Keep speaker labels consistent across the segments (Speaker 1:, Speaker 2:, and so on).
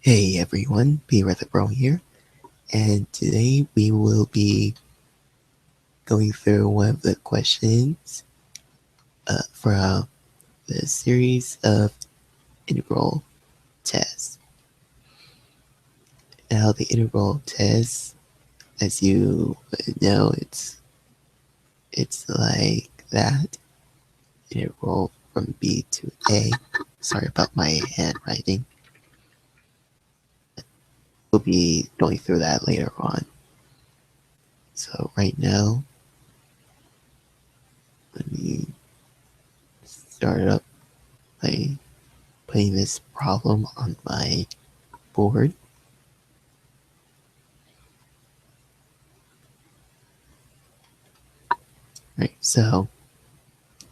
Speaker 1: Hey everyone, Be Bro here, and today we will be going through one of the questions from the series of integral tests. Now, the integral test, as you know, it's like that integral from b to a. Sorry about my handwriting. We'll be going through that later on. So right now, let me start up by putting this problem on my board. Right, so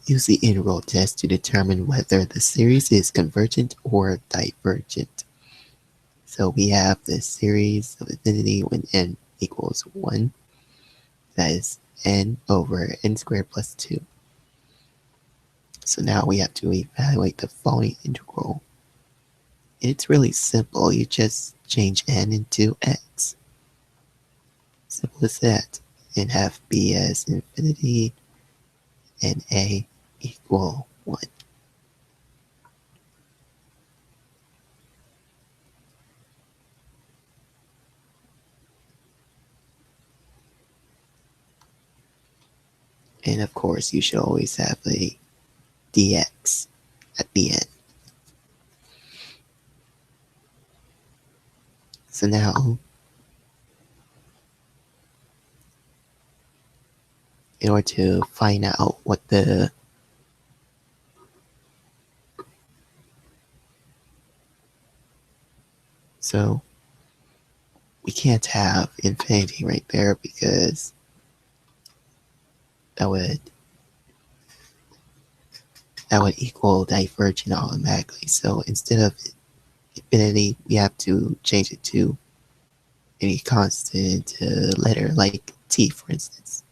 Speaker 1: use the integral test to determine whether the series is convergent or divergent. So we have the series of infinity when n equals 1. That is n over n squared plus 2. So now we have to evaluate the following integral. It's really simple. You just change n into x. Simple as that. And have b as infinity and a equal 1. And of course, you should always have a dx at the end. So now, in order to find out what the so we can't have infinity right there because that would equal divergent automatically. So instead of infinity, we have to change it to any constant letter like t, for instance.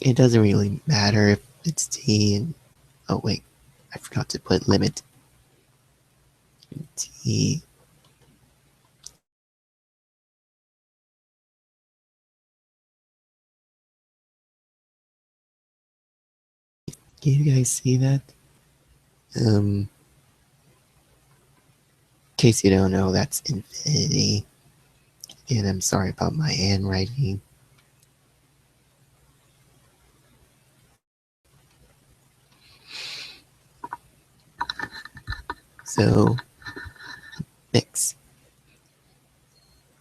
Speaker 1: It doesn't really matter if it's t and oh wait, I forgot to put limit t. Can you guys see that? In case you don't know, that's infinity. And I'm sorry about my handwriting. So x.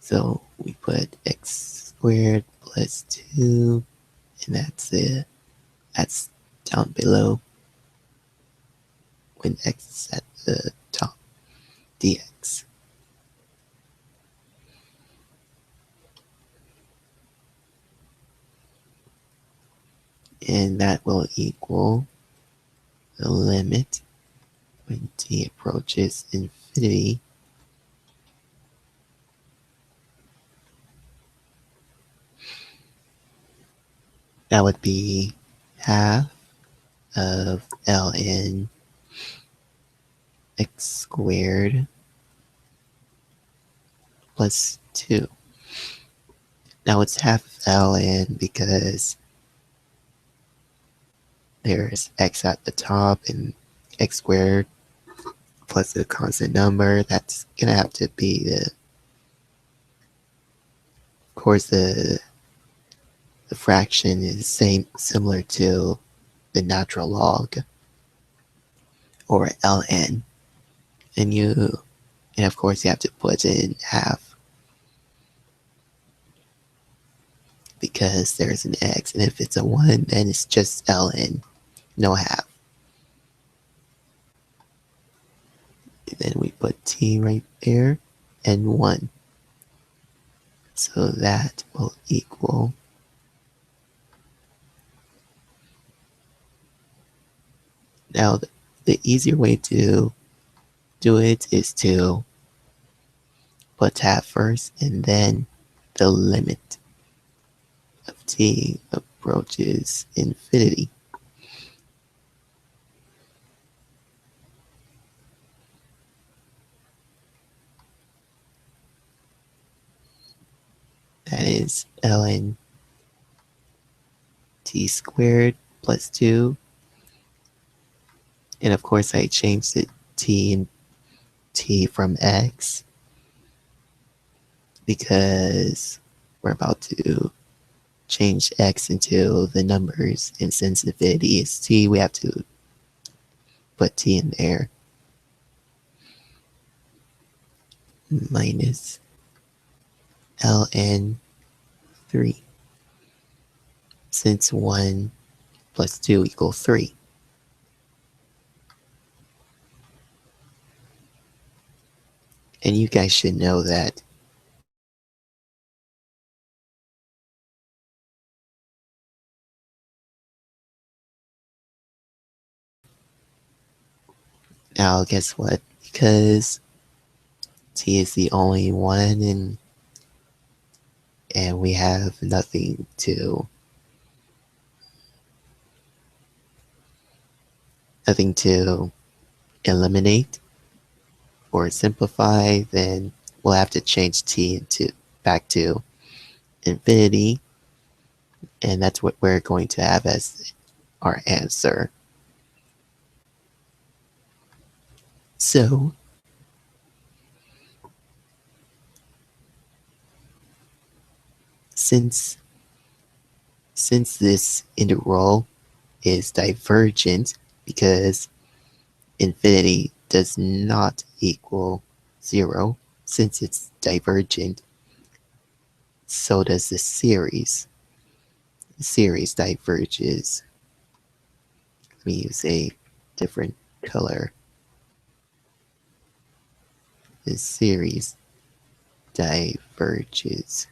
Speaker 1: So we put x squared plus 2, and that's it. That's down below when x is at the top, dx. And that will equal the limit when t approaches infinity. That would be half of ln x squared plus 2. Now it's half of ln because there's x at the top and x squared plus a constant number. That's gonna have to be the, of course, the fraction is similar to the natural log or ln, and of course you have to put it in half because there's an x, and if it's a 1 then it's just ln, no half. And then we put t right there and 1, so that will equal now the easier way to do it is to put half first and then the limit of t approaches infinity. that is ln t squared plus 2. And of course I changed it t and t from x because we're about to change x into the numbers, and since infinity is t, we have to put t in there. Minus ln 3, since 1 plus 2 equals 3. And you guys should know that now. Guess what? Because t is the only one, and we have nothing to eliminate or simplify, then we'll have to change t into back to infinity, and that's what we're going to have as our answer. So since this integral is divergent because infinity does not equal 0, since it's divergent, so does the series. The series diverges. Let me use a different color. The series diverges.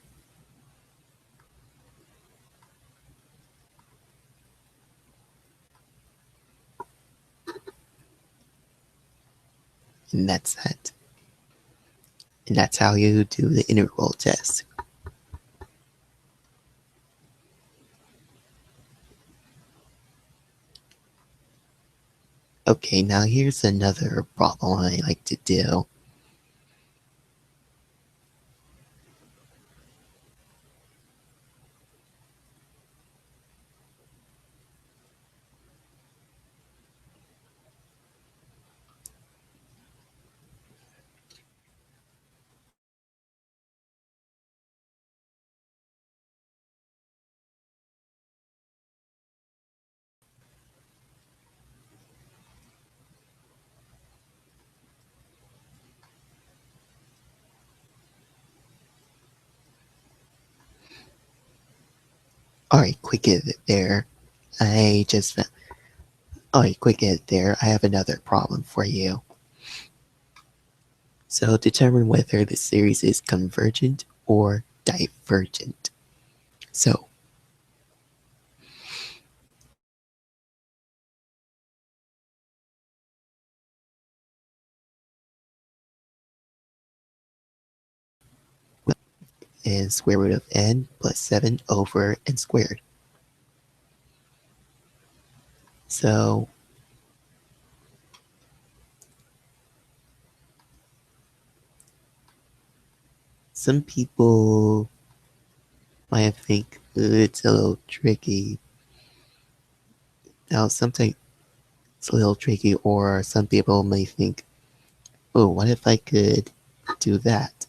Speaker 1: And that's that. And that's how you do the integral test. Okay, now here's another problem I like to do. Alright, quick edit there. Quick edit there. I have another problem for you. So determine whether the series is convergent or divergent. So is square root of n plus 7 over n squared. So some people might think it's a little tricky. Now, sometimes it's a little tricky, or some people may think, oh, what if I could do that?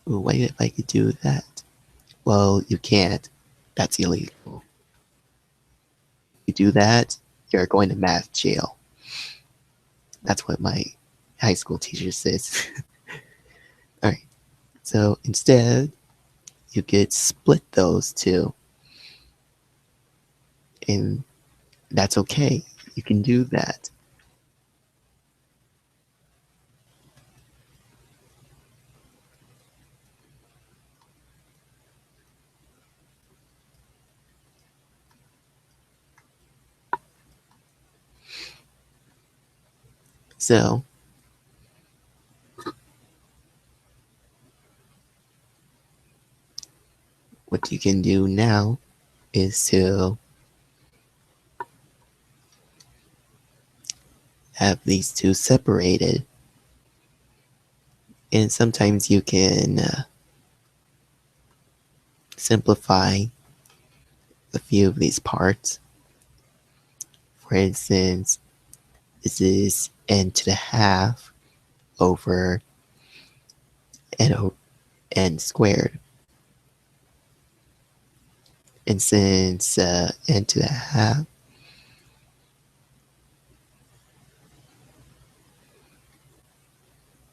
Speaker 1: Oh, what if I could do that? Well, you can't. That's illegal. If you do that, you're going to math jail. That's what my high school teacher says. Alright, so instead, you could split those two. And that's okay. You can do that. So what you can do now is to have these two separated. And sometimes you can simplify a few of these parts. For instance, this is n to the half over n squared. And since n to the half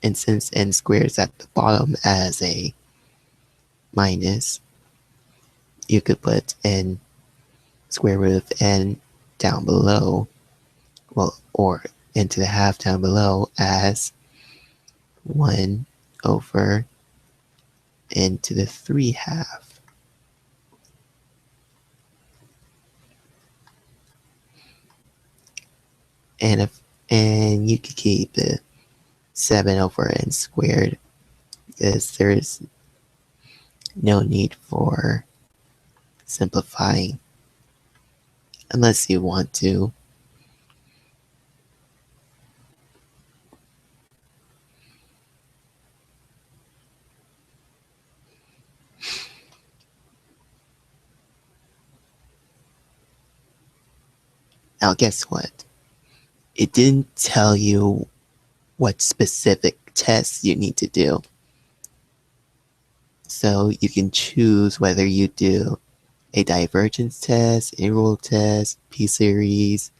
Speaker 1: and since n squared is at the bottom as a minus, you could put n square root of n down below, well, or n to the half down below as 1 over n to the 3 half. And you could keep the 7 over n squared because there's no need for simplifying unless you want to. Now guess what? It didn't tell you what specific tests you need to do. So you can choose whether you do a divergence test, integral test, p-series,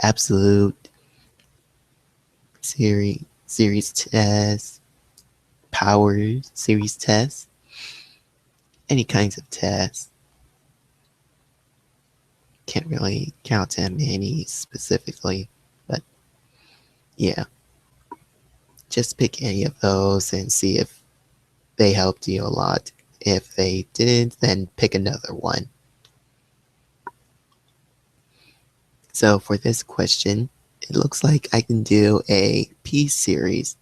Speaker 1: absolute series test, power series test, any kinds of tests. Can't really count them any specifically, but yeah. Just pick any of those and see if they helped you a lot. If they didn't, then pick another one. So for this question, it looks like I can do a p-series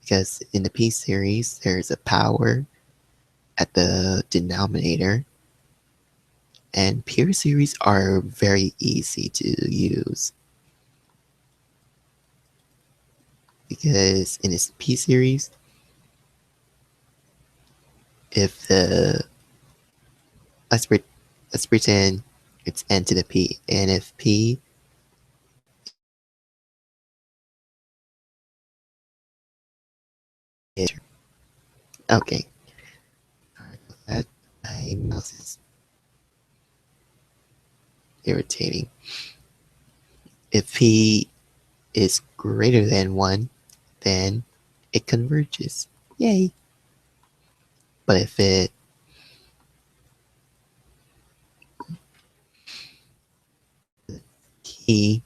Speaker 1: because in the p-series, there's a power at the denominator, and pure series are very easy to use because in this p-series, if the let's pretend it's n to the p, and if p is okay, that my mouse is irritating. If p is greater than 1, then it converges. Yay! But if it p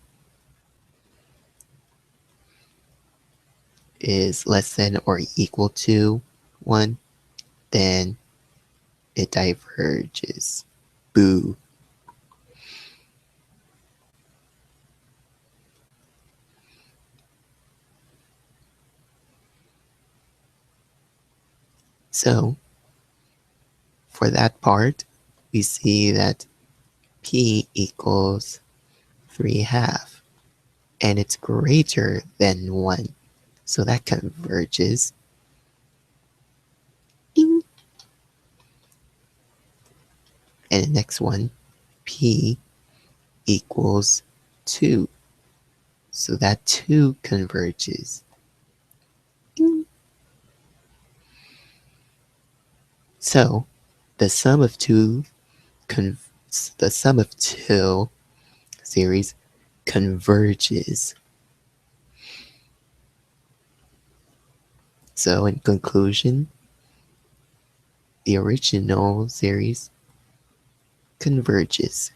Speaker 1: is less than or equal to 1, then it diverges. Boo. So for that part, we see that p equals 3 half, and it's greater than 1. So that converges. Ding. And the next one, p equals 2. So that 2 converges. Ding. So the sum of two series converges. So in conclusion, the original series converges.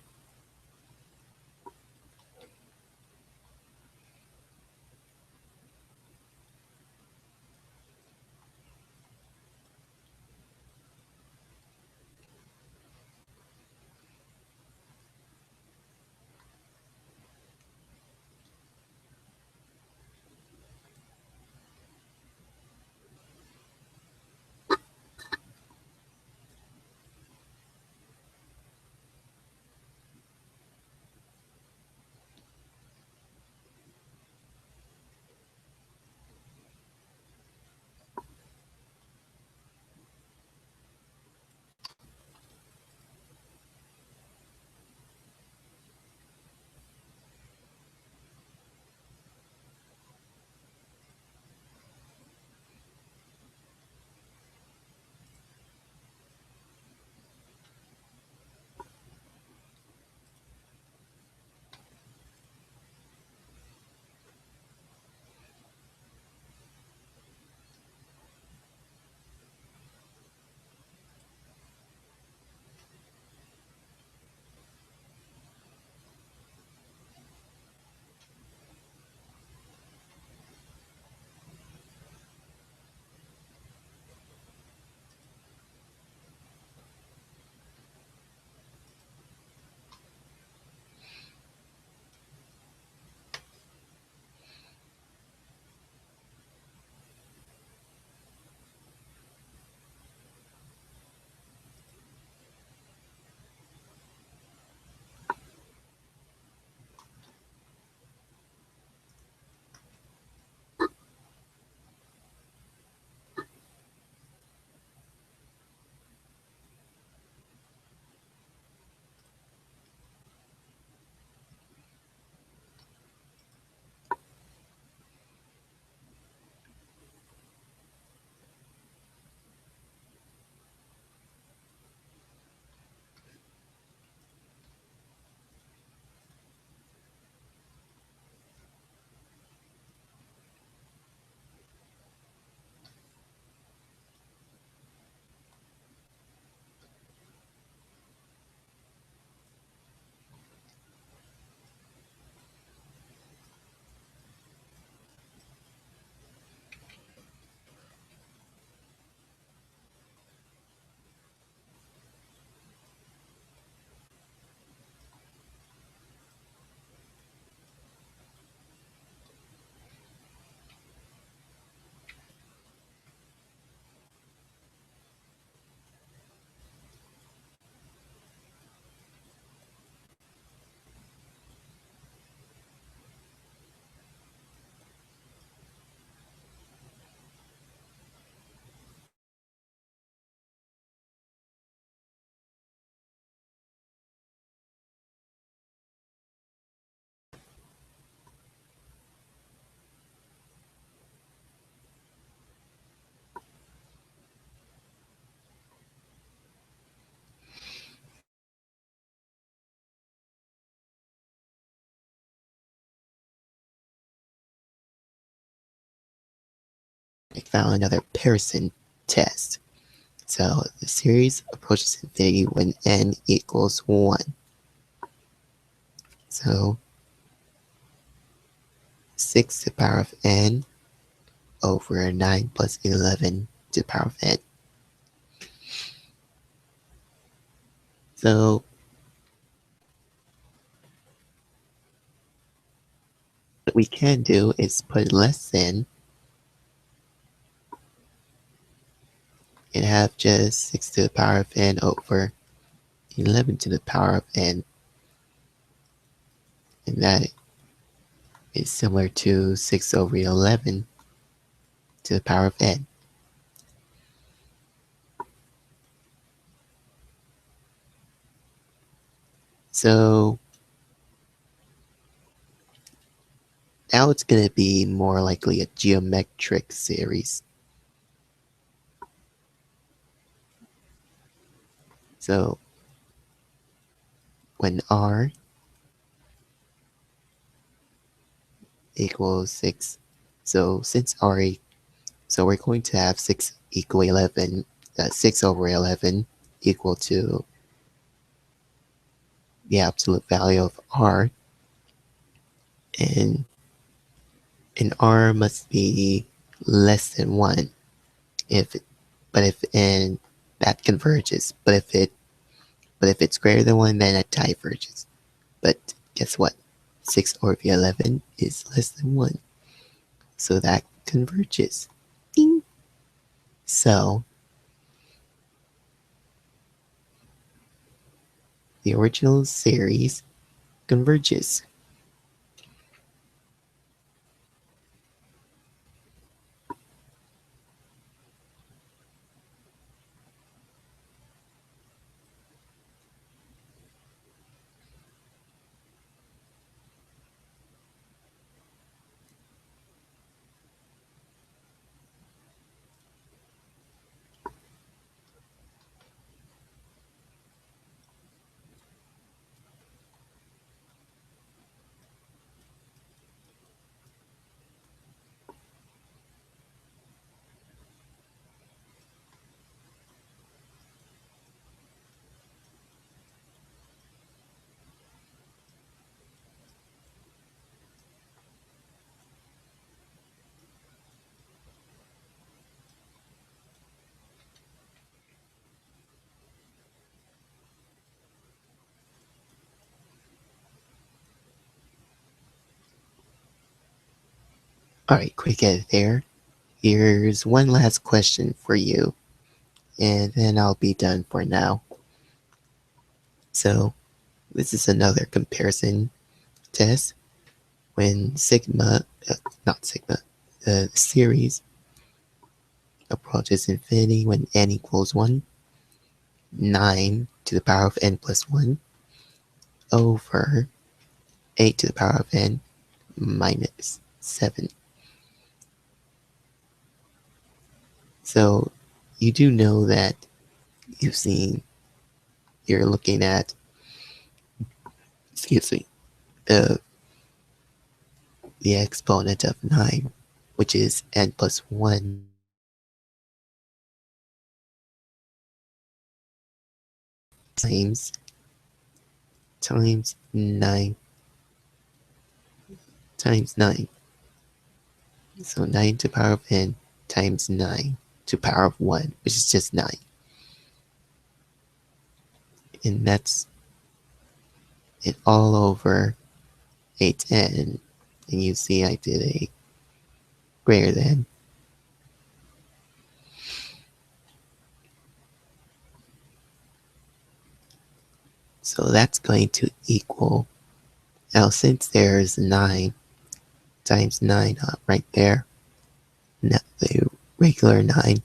Speaker 1: found another Pearson test. So the series approaches infinity when n equals 1. So 6 to the power of n over 9 plus 11 to the power of n. So what we can do is put less than and have just 6 to the power of n over 11 to the power of n. And that is similar to 6 over 11 to the power of n. So now it's going to be more likely a geometric series. So when r equals 6, so since so we're going to have 6 equal 11, 6 over 11 equal to the absolute value of r, and r must be less than 1 and that converges, but if it's greater than 1, then it diverges. But guess what? 6 over 11 is less than 1, so that converges. Ding. So the original series converges. Alright, quick edit there. Here's one last question for you, and then I'll be done for now. So this is another comparison test. When the series approaches infinity when n equals 1, 9 to the power of n plus 1 over 8 to the power of n minus 7. So you do know that you're looking at, the exponent of 9, which is n plus 1 times 9 times 9. So 9 to the power of n times 9 to the power of 1, which is just 9. And that's it all over 8n. And you see I did a greater than. So that's going to equal, now since there's 9 times 9 right there, now the regular 9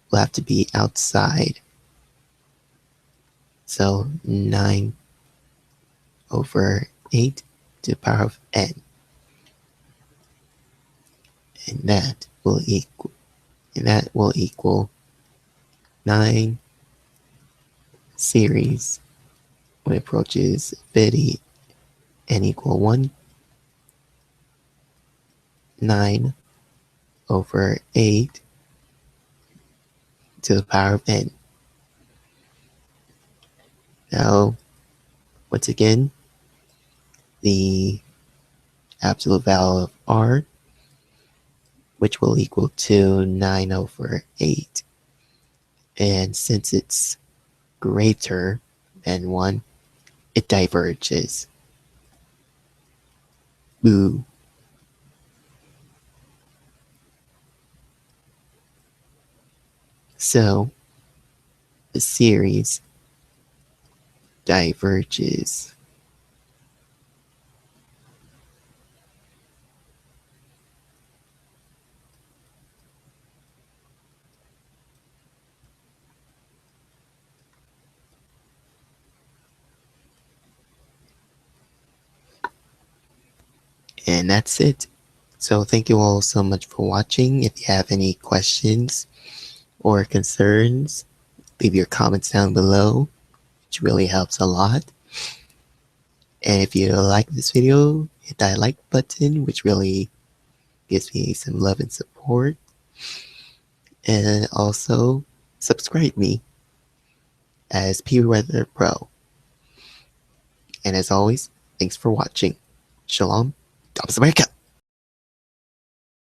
Speaker 1: will have to be outside. So 9 over 8 to the power of n. And that will equal 9 series when it approaches infinity n equal 1, 9 over 8 to the power of n. Now, once again, the absolute value of r, which will equal to 9 over 8. And since it's greater than 1, it diverges. Boo. So, the series diverges. And that's it. So thank you all so much for watching. If you have any questions or concerns, leave your comments down below, which really helps a lot. And if you like this video, hit that like button, which really gives me some love and support. And also subscribe me as P Weather Pro. And as always, thanks for watching. Shalom. Dobbs America.